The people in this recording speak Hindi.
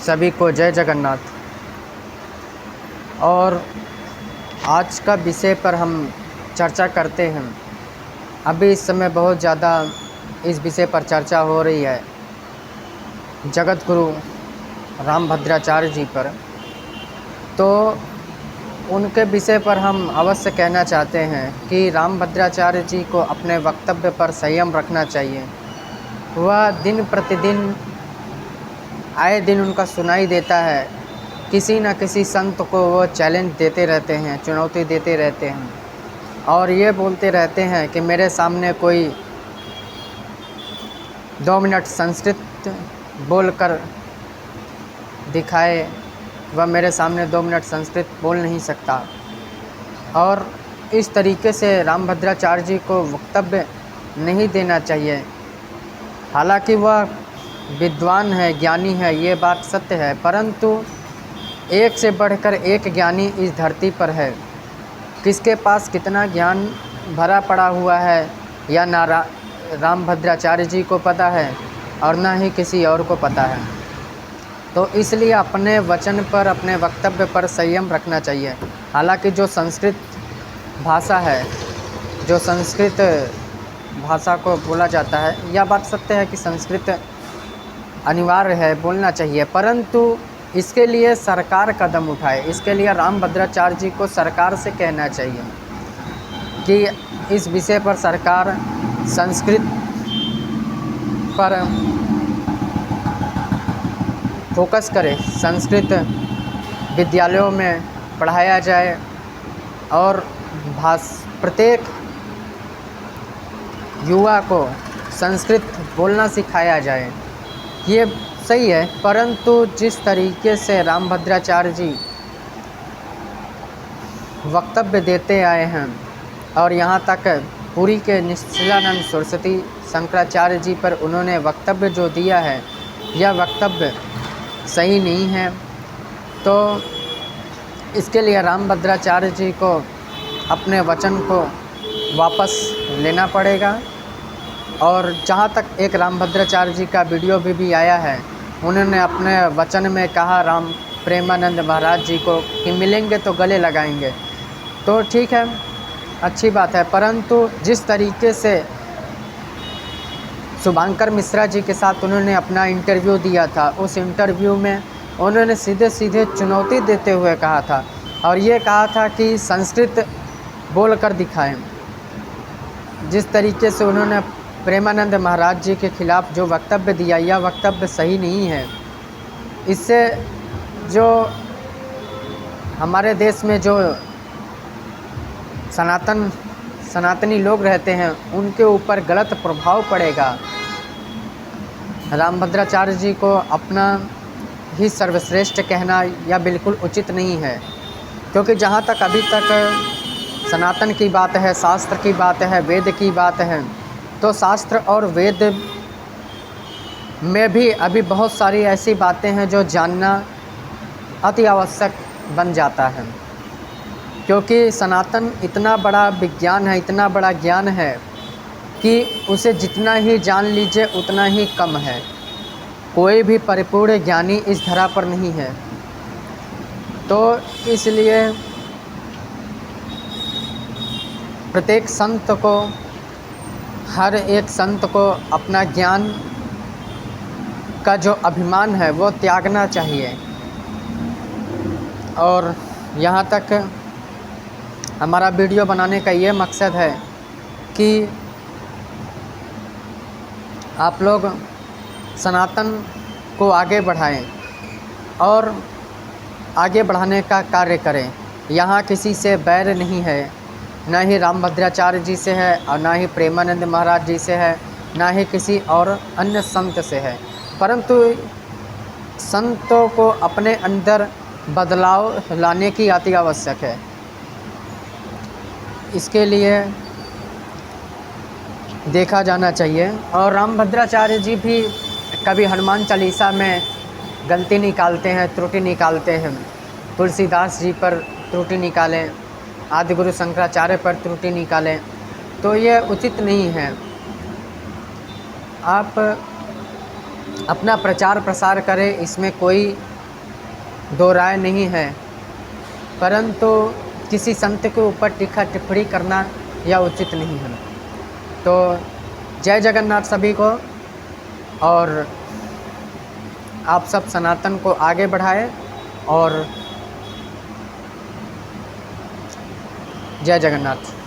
सभी को जय जगन्नाथ। और आज का विषय पर हम चर्चा करते हैं। अभी इस समय बहुत ज़्यादा इस विषय पर चर्चा हो रही है जगत गुरु रामभद्राचार्य जी पर। तो उनके विषय पर हम अवश्य कहना चाहते हैं कि रामभद्राचार्य जी को अपने वक्तव्य पर संयम रखना चाहिए। वह दिन प्रतिदिन आए दिन उनका सुनाई देता है, किसी न किसी संत को वो चैलेंज देते रहते हैं, चुनौती देते रहते हैं और ये बोलते रहते हैं कि मेरे सामने कोई 2 मिनट संस्कृत बोलकर दिखाए। वह मेरे सामने 2 मिनट संस्कृत बोल नहीं सकता। और इस तरीके से रामभद्राचार्य जी को वक्तव्य नहीं देना चाहिए। हालांकि वह विद्वान है, ज्ञानी है, ये बात सत्य है, परंतु एक से बढ़कर एक ज्ञानी इस धरती पर है। किसके पास कितना ज्ञान भरा पड़ा हुआ है या ना रामभद्राचार्य जी को पता है और ना ही किसी और को पता है। तो इसलिए अपने वचन पर, अपने वक्तव्य पर संयम रखना चाहिए। हालांकि जो संस्कृत भाषा है, जो संस्कृत भाषा को बोला जाता है, यह बात सत्य है कि संस्कृत अनिवार्य है, बोलना चाहिए, परंतु इसके लिए सरकार कदम उठाए। इसके लिए रामभद्राचार्य जी को सरकार से कहना चाहिए कि इस विषय पर सरकार संस्कृत पर फोकस करे, संस्कृत विद्यालयों में पढ़ाया जाए और प्रत्येक युवा को संस्कृत बोलना सिखाया जाए। ये सही है, परंतु जिस तरीके से रामभद्राचार्य जी वक्तव्य देते आए हैं और यहाँ तक पुरी के निश्चलानंद सरस्वती शंकराचार्य जी पर उन्होंने वक्तव्य जो दिया है, यह वक्तव्य सही नहीं है। तो इसके लिए रामभद्राचार्य जी को अपने वचन को वापस लेना पड़ेगा। और जहाँ तक एक रामभद्राचार्य जी का वीडियो भी आया है, उन्होंने अपने वचन में कहा राम प्रेमानंद महाराज जी को कि मिलेंगे तो गले लगाएंगे। तो ठीक है, अच्छी बात है, परंतु जिस तरीके से शुभांकर मिश्रा जी के साथ उन्होंने अपना इंटरव्यू दिया था, उस इंटरव्यू में उन्होंने सीधे सीधे चुनौती देते हुए कहा था और ये कहा था कि संस्कृत बोलकर दिखाएं। जिस तरीके से उन्होंने प्रेमानंद महाराज जी के खिलाफ़ जो वक्तव्य दिया, यह वक्तव्य सही नहीं है। इससे जो हमारे देश में जो सनातनी लोग रहते हैं, उनके ऊपर गलत प्रभाव पड़ेगा। रामभद्राचार्य जी को अपना ही सर्वश्रेष्ठ कहना यह बिल्कुल उचित नहीं है, क्योंकि जहाँ तक अभी तक सनातन की बात है, शास्त्र की बात है, वेद की बात है, तो शास्त्र और वेद में भी अभी बहुत सारी ऐसी बातें हैं जो जानना अति आवश्यक बन जाता है। क्योंकि सनातन इतना बड़ा विज्ञान है, इतना बड़ा ज्ञान है कि उसे जितना ही जान लीजिए उतना ही कम है। कोई भी परिपूर्ण ज्ञानी इस धरा पर नहीं है। तो इसलिए प्रत्येक संत को, हर एक संत को अपना ज्ञान का जो अभिमान है वो त्यागना चाहिए। और यहाँ तक हमारा वीडियो बनाने का ये मकसद है कि आप लोग सनातन को आगे बढ़ाएं और आगे बढ़ाने का कार्य करें। यहाँ किसी से बैर नहीं है, ना ही रामभद्राचार्य जी से है और ना ही प्रेमानंद महाराज जी से है, ना ही किसी और अन्य संत से है, परंतु संतों को अपने अंदर बदलाव लाने की अति आवश्यक है। इसके लिए देखा जाना चाहिए। और रामभद्राचार्य जी भी कभी हनुमान चालीसा में गलती निकालते हैं, त्रुटि निकालते हैं। तुलसीदास जी पर त्रुटि निकालें, आदि गुरु शंकराचार्य पर त्रुटि निकालें, तो ये उचित नहीं है। आप अपना प्रचार प्रसार करें, इसमें कोई दो राय नहीं है, परंतु किसी संत के ऊपर टीका टिप्पणी करना यह उचित नहीं है। तो जय जगन्नाथ सभी को, और आप सब सनातन को आगे बढ़ाएं, और जय जगन्नाथ।